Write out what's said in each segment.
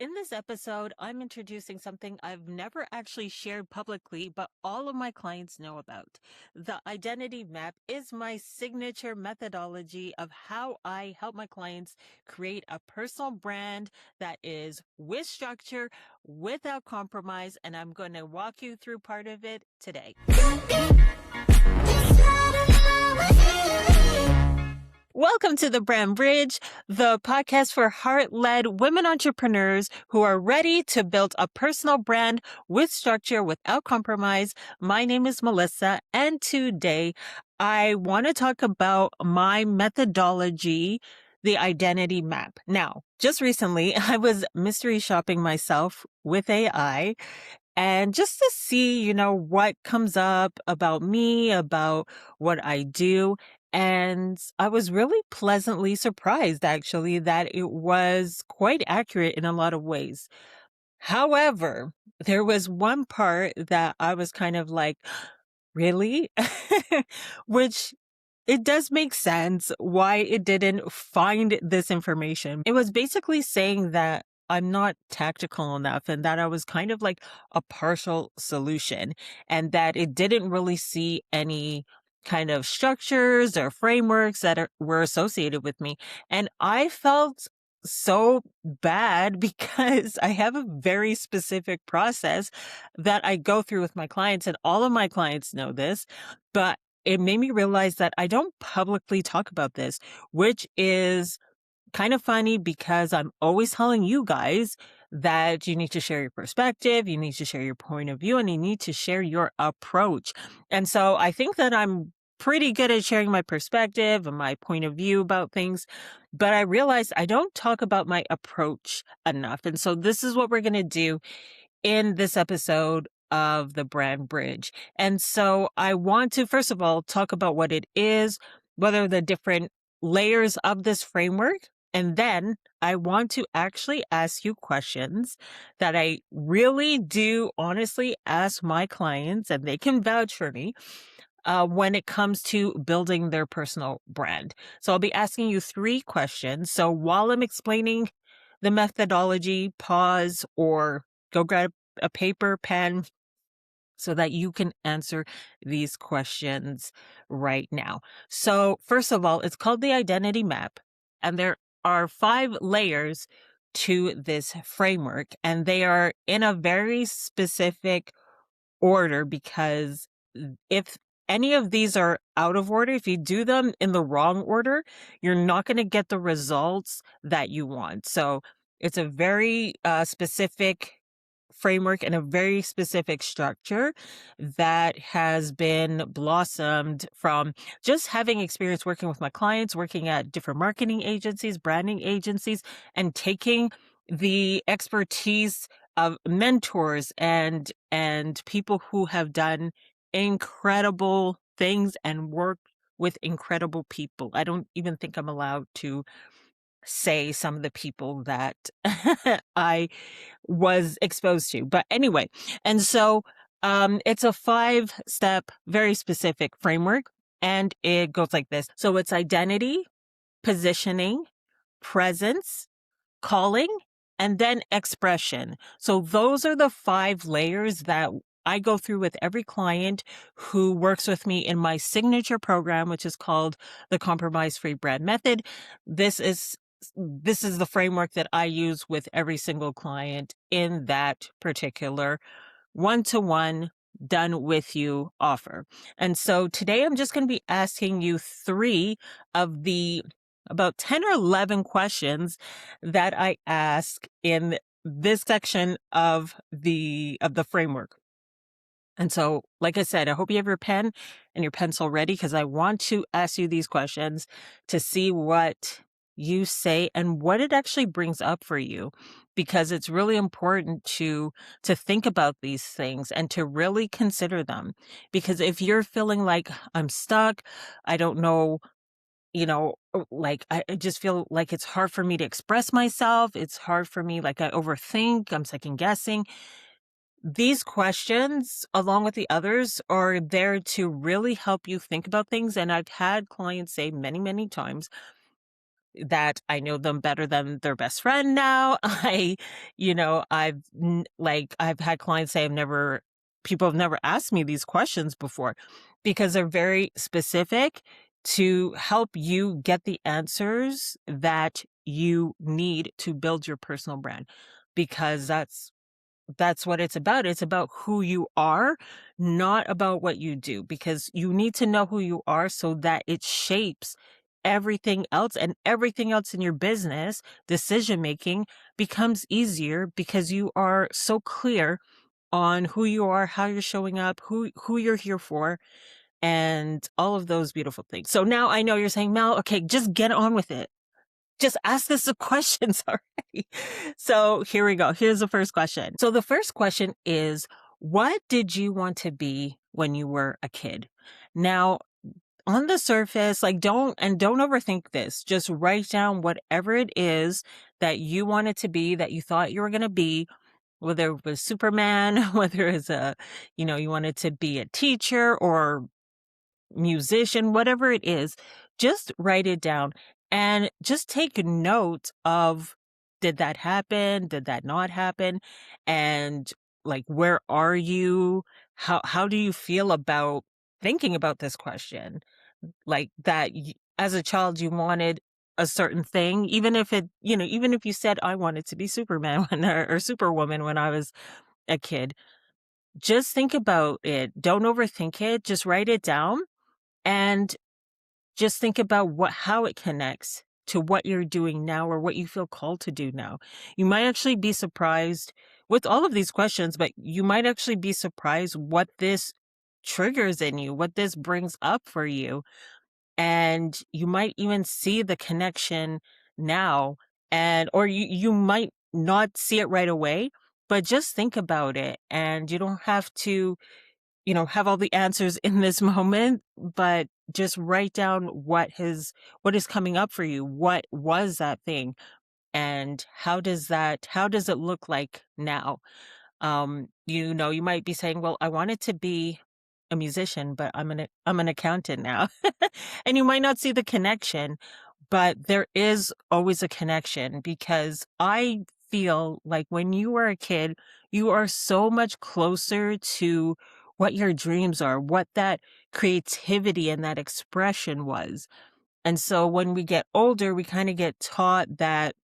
In this episode, I'm introducing something I've never actually shared publicly, but all of my clients know about. The identity map is my signature methodology of how I help my clients create a personal brand that is with structure, without compromise, and I'm going to walk you through part of it today. Welcome to the Brand Bridge, the podcast for heart-led women entrepreneurs who are ready to build a personal brand with structure without compromise. My name is Melissa, and today I want to talk about my methodology, the identity map. Now, just recently, I was mystery shopping myself with AI and just to see, what comes up about me, about what I do. And I was really pleasantly surprised, actually, that it was quite accurate in a lot of ways. However, there was one part that I was kind of like, really? Which it does make sense why it didn't find this information. It was basically saying that I'm not tactical enough and that I was kind of like a partial solution and that it didn't really see any kind of structures or frameworks that were associated with me. And I felt so bad because I have a very specific process that I go through with my clients, and all of my clients know this, but it made me realize that I don't publicly talk about this, which is kind of funny because I'm always telling you guys that you need to share your perspective, you need to share your point of view, and you need to share your approach. And so I think that I'm pretty good at sharing my perspective and my point of view about things, but I realized I don't talk about my approach enough. And so this is what we're going to do in this episode of the Brand Bridge. And so I want to, first of all, talk about what it is, what are the different layers of this framework. And then I want to actually ask you questions that I really do honestly ask my clients, and they can vouch for me when it comes to building their personal brand. So I'll be asking you 3 questions. So while I'm explaining the methodology, pause or go grab a paper, pen, so that you can answer these questions right now. So first of all, it's called the identity map, and there are 5 layers to this framework, and they are in a very specific order because if any of these are out of order, if you do them in the wrong order, you're not going to get the results that you want. So it's a very specific framework and a very specific structure that has been blossomed from just having experience working with my clients, working at different marketing agencies, branding agencies, and taking the expertise of mentors and people who have done incredible things and worked with incredible people. I don't even think I'm allowed to say some of the people that I was exposed to. But anyway, and so it's a 5-step, very specific framework, and it goes like this. So it's identity, positioning, presence, calling, and then expression. So those are the 5 layers that I go through with every client who works with me in my signature program, which is called the Compromise Free Brand Method. This is the framework that I use with every single client in that particular one-to-one done with you offer. And so today I'm just going to be asking you 3 of the about 10 or 11 questions that I ask in this section of the framework. And so, like I said, I hope you have your pen and your pencil ready because I want to ask you these questions to see what you say and what it actually brings up for you, because it's really important to think about these things and to really consider them. Because if you're feeling like I'm stuck, I don't know, like I just feel like it's hard for me to express myself. It's hard for me, like I overthink, I'm second guessing. These questions, along with the others, are there to really help you think about things. And I've had clients say many, many times, that I know them better than their best friend now. I've had clients say people have never asked me these questions before because they're very specific to help you get the answers that you need to build your personal brand, because that's what it's about. It's about who you are, not about what you do, because you need to know who you are so that it shapes everything else, and everything else in your business decision making becomes easier because you are so clear on who you are, how you're showing up, who you're here for, and all of those beautiful things. So now I know you're saying, Mel, okay, just get on with it. Just ask this the questions already. So here we go. Here's the first question. So the first question is, what did you want to be when you were a kid? Now, on the surface, don't overthink this. Just write down whatever it is that you wanted to be, that you thought you were going to be, whether it was Superman, whether it's you wanted to be a teacher or musician, whatever it is, just write it down and just take note of, did that happen? Did that not happen? And where are you? How do you feel about thinking about this question? As a child, you wanted a certain thing, even if even if you said, I wanted to be Superman or Superwoman when I was a kid, just think about it. Don't overthink it. Just write it down and just think about how it connects to what you're doing now or what you feel called to do now. You might actually be surprised with all of these questions, but you might actually be surprised what this triggers in you, what this brings up for you. And you might even see the connection now, or you might not see it right away, but just think about it. And you don't have to have all the answers in this moment, but just write down what is coming up for you. What was that thing? And how does it look like now? You might be saying, well, I wanted to be a musician, but I'm an accountant now. And you might not see the connection, but there is always a connection, because I feel like when you were a kid, you are so much closer to what your dreams are, what that creativity and that expression was. And so when we get older, we kind of get taught that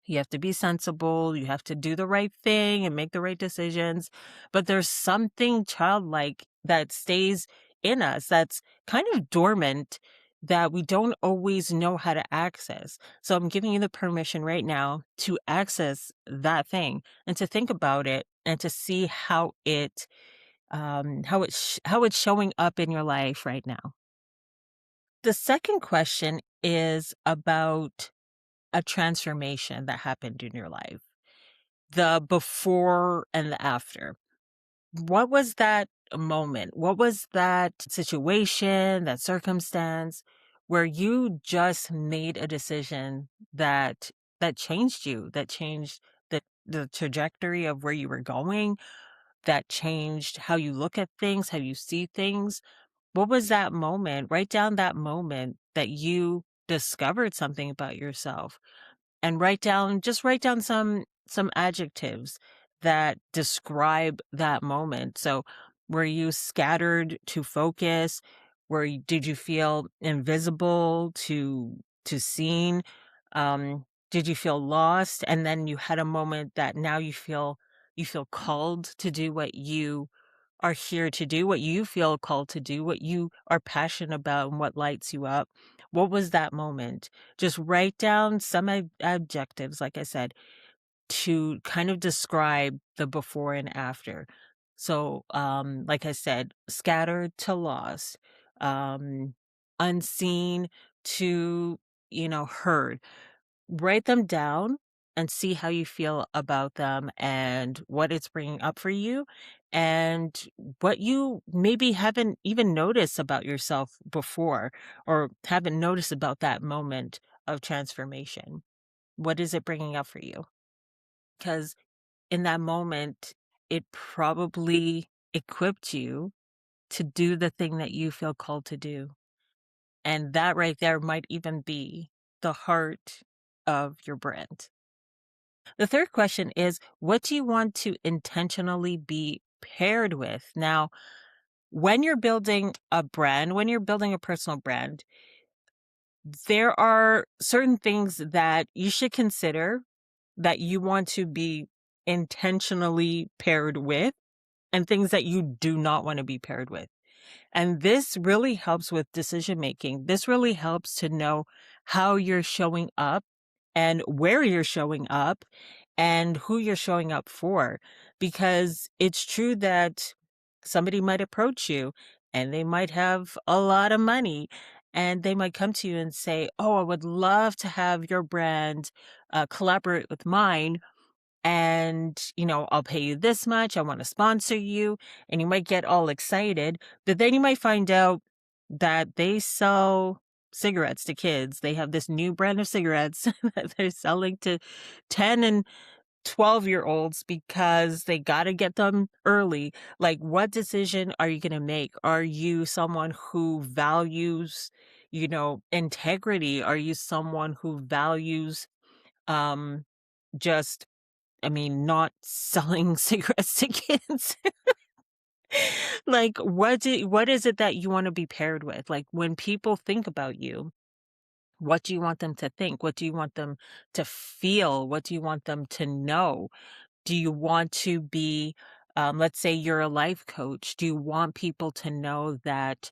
you have to be sensible, you have to do the right thing and make the right decisions. But there's something childlike that stays in us that's kind of dormant, that we don't always know how to access. So I'm giving you the permission right now to access that thing and to think about it and to see how it's showing up in your life right now. The second question is about a transformation that happened in your life, the before and the after. What was that moment? What was that situation, that circumstance where you just made a decision that changed you, that changed the trajectory of where you were going, that changed how you look at things, how you see things? What was that moment? Write down that moment that you discovered something about yourself, and write down some adjectives that describe that moment. So, were you scattered to focus? Did you feel invisible to seen? Did you feel lost? And then you had a moment that now you feel called to do what you are here to do, what you feel called to do, what you are passionate about, and what lights you up. What was that moment? Just write down some adjectives, like I said, to kind of describe the before and after. So, like I said, scattered to lost, um, unseen to, heard. Write them down and see how you feel about them and what it's bringing up for you, and what you maybe haven't even noticed about yourself before, or haven't noticed about that moment of transformation. What is it bringing up for you? Because in that moment, it probably equipped you to do the thing that you feel called to do. And that right there might even be the heart of your brand? The third question is, what do you want to intentionally be paired with? Now, when you're building a brand, when you're building a personal brand, there are certain things that you should consider that you want to be intentionally paired with, and things that you do not want to be paired with. And this really helps with decision making. This really helps to know how you're showing up and where you're showing up and who you're showing up for. Because it's true that somebody might approach you and they might have a lot of money and they might come to you and say, "Oh, I would love to have your brand collaborate with mine. And, I'll pay you this much. I want to sponsor you." And you might get all excited, but then you might find out that they sell cigarettes to kids. They have this new brand of cigarettes that they're selling to 10 and 12-year-olds because they got to get them early. Like, what decision are you going to make? Are you someone who values, integrity? Are you someone who values, um, just not selling cigarettes to kids. Like, what is it that you wanna be paired with? Like, when people think about you, what do you want them to think? What do you want them to feel? What do you want them to know? Do you want to be, let's say you're a life coach. Do you want people to know that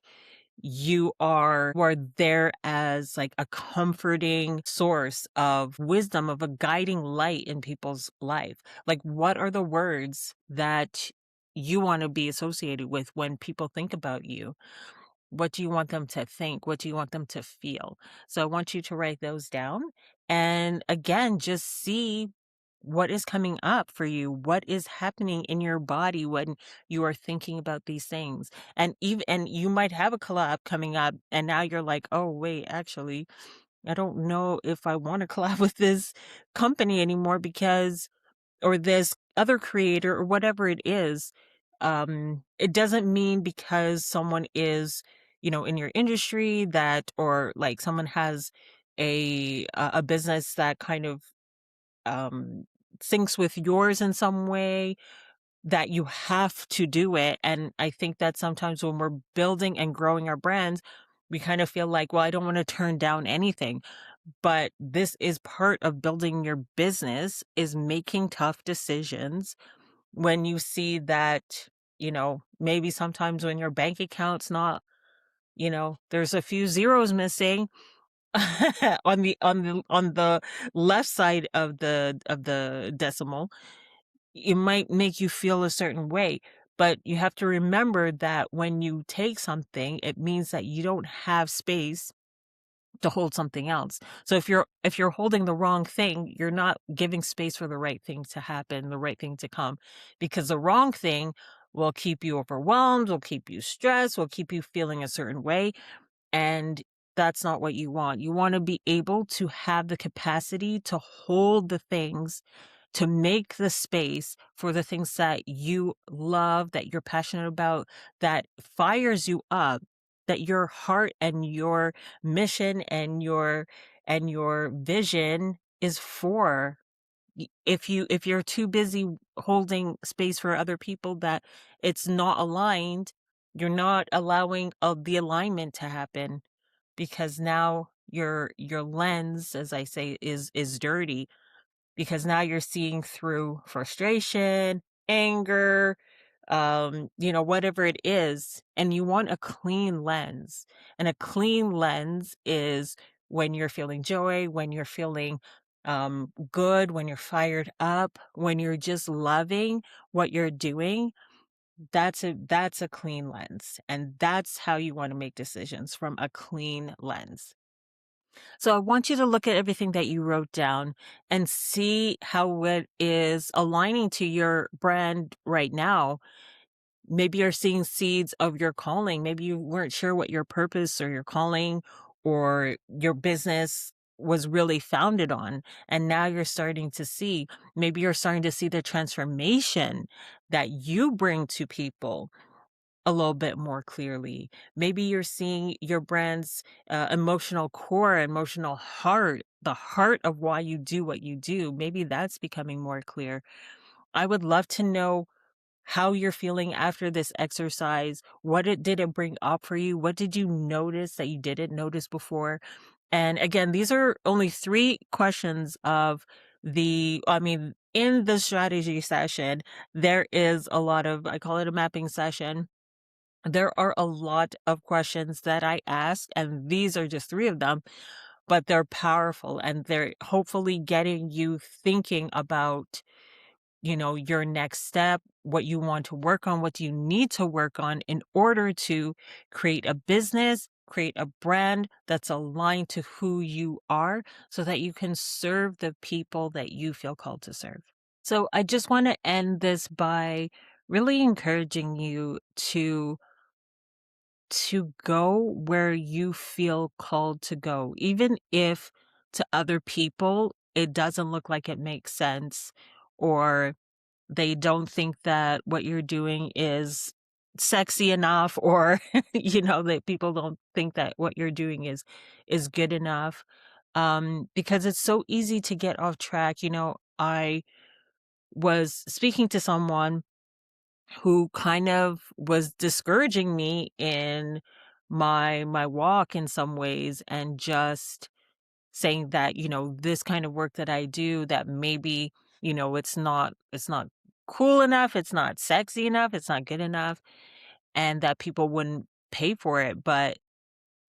you are there as like a comforting source of wisdom, of a guiding light in people's life? Like, what are the words that you want to be associated with when people think about you? What do you want them to think? What do you want them to feel? So I want you to write those down. And again, just see what is coming up for you. What is happening in your body when you are thinking about these things? And you might have a collab coming up and now you're like, "Oh, wait, actually, I don't know if I want to collab with this company anymore because or this other creator or whatever it is." It doesn't mean because someone is, in your industry that, or like someone has a business that kind of um syncs with yours in some way, that you have to do it. And I think that sometimes when we're building and growing our brands, we kind of feel like, well, I don't want to turn down anything. But this is part of building your business, is making tough decisions when you see that, maybe sometimes when your bank account's not, there's a few zeros missing on the left side of the decimal. It might make you feel a certain way, but you have to remember that when you take something, it means that you don't have space to hold something else. So if you're holding the wrong thing, you're not giving space for the right thing to happen, the right thing to come, because the wrong thing will keep you overwhelmed, will keep you stressed, will keep you feeling a certain way, and that's not what you want. You want to be able to have the capacity to hold the things, to make the space for the things that you love, that you're passionate about, that fires you up, that your heart and your mission and your vision is for. If you're too busy holding space for other people, that it's not aligned, you're not allowing the alignment to happen, because now your lens, as I say, is dirty, because now you're seeing through frustration, anger, whatever it is, and you want a clean lens. And a clean lens is when you're feeling joy, when you're feeling good, when you're fired up, when you're just loving what you're doing. That's a clean lens, and that's how you want to make decisions, from a clean lens. So I want you to look at everything that you wrote down and see how it is aligning to your brand right now. Maybe you're seeing seeds of your calling. Maybe you weren't sure what your purpose or your calling or your business was really founded on. And now you're starting to see, maybe you're starting to see the transformation that you bring to people. a little bit more clearly. Maybe you're seeing your brand's emotional core, emotional heart, the heart of why you do what you do. Maybe that's becoming more clear. I would love to know how you're feeling after this exercise. Did it bring up for you? What did you notice that you didn't notice before? And again, these are only 3 questions of in the strategy session, there is a lot of, I call it a mapping session. There are a lot of questions that I ask, and these are just 3 of them, but they're powerful and they're hopefully getting you thinking about, your next step, what you want to work on, what you need to work on in order to create a business, create a brand that's aligned to who you are so that you can serve the people that you feel called to serve. So I just want to end this by really encouraging you to go where you feel called to go, even if to other people it doesn't look like it makes sense, or they don't think that what you're doing is sexy enough, or that people don't think that what you're doing is good enough. Because it's so easy to get off track. I was speaking to someone who kind of was discouraging me in my walk in some ways, and just saying that, this kind of work that I do, that maybe, it's not cool enough, it's not sexy enough, it's not good enough, and that people wouldn't pay for it. But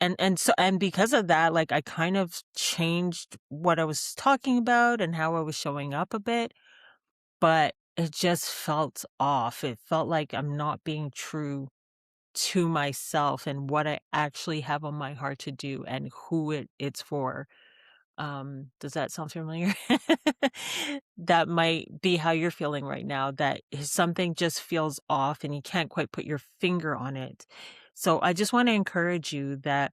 and because of that, like, I kind of changed what I was talking about and how I was showing up a bit, but it just felt off. It felt like I'm not being true to myself and what I actually have on my heart to do and who it's for. Does that sound familiar? That might be how you're feeling right now, that something just feels off and you can't quite put your finger on it. So I just want to encourage you that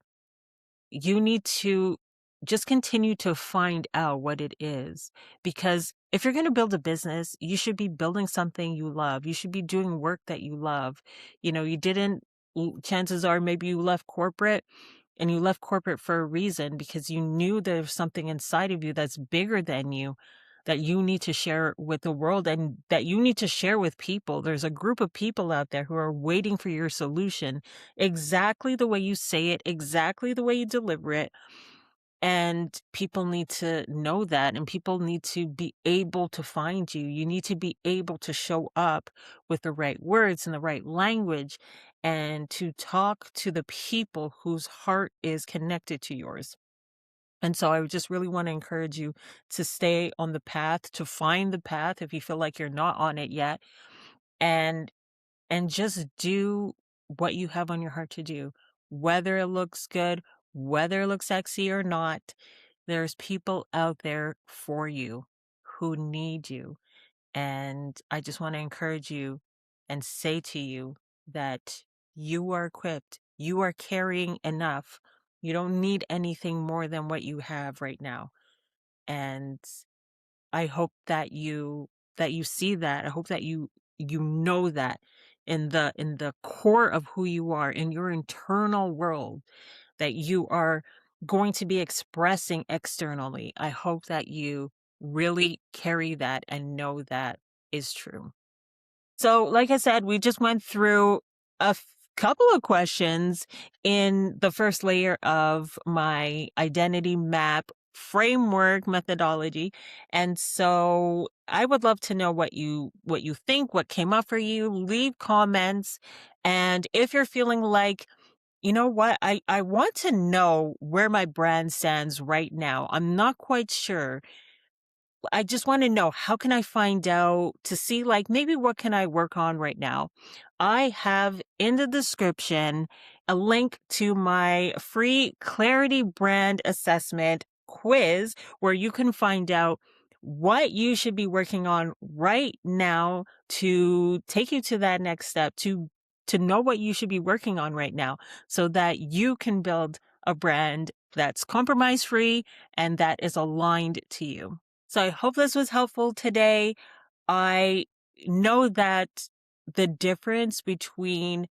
you need to just continue to find out what it is. Because if you're going to build a business, you should be building something you love. You should be doing work that you love. You didn't, chances are maybe you left corporate, and you left corporate for a reason, because you knew there's something inside of you that's bigger than you, that you need to share with the world and that you need to share with people. There's a group of people out there who are waiting for your solution, exactly the way you say it, exactly the way you deliver it. And people need to know that, and people need to be able to find you. You need to be able to show up with the right words and the right language, and to talk to the people whose heart is connected to yours. And so I would just really want to encourage you to stay on the path, to find the path if you feel like you're not on it yet, and just do what you have on your heart to do, whether it looks good, whether it looks sexy or not. There's people out there for you who need you. And I just want to encourage you and say to you that you are equipped, you are carrying enough. You don't need anything more than what you have right now. And I hope that you see that. I hope that you know that in the core of who you are, in your internal world, that you are going to be expressing externally. I hope that you really carry that and know that is true. So, like I said, we just went through couple of questions in the first layer of my identity map framework methodology. And so I would love to know what you think, what came up for you. Leave comments. And if you're feeling like, you know what, I want to know where my brand stands right now, I'm not quite sure, I just want to know, how can I find out to see, like, maybe what can I work on right now? I have in the description a link to my free Clarity Brand Assessment quiz, where you can find out what you should be working on right now to take you to that next step, to know what you should be working on right now so that you can build a brand that's compromise free and that is aligned to you. So I hope this was helpful today. I know that the difference between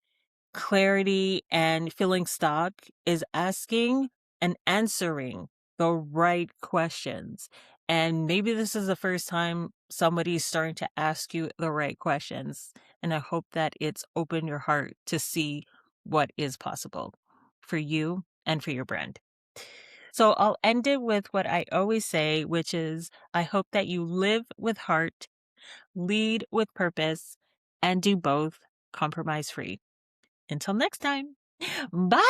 clarity and feeling stuck is asking and answering the right questions. And maybe this is the first time somebody's starting to ask you the right questions. And I hope that it's opened your heart to see what is possible for you and for your brand. So I'll end it with what I always say, which is I hope that you live with heart, lead with purpose, and do both compromise free. Until next time, bye.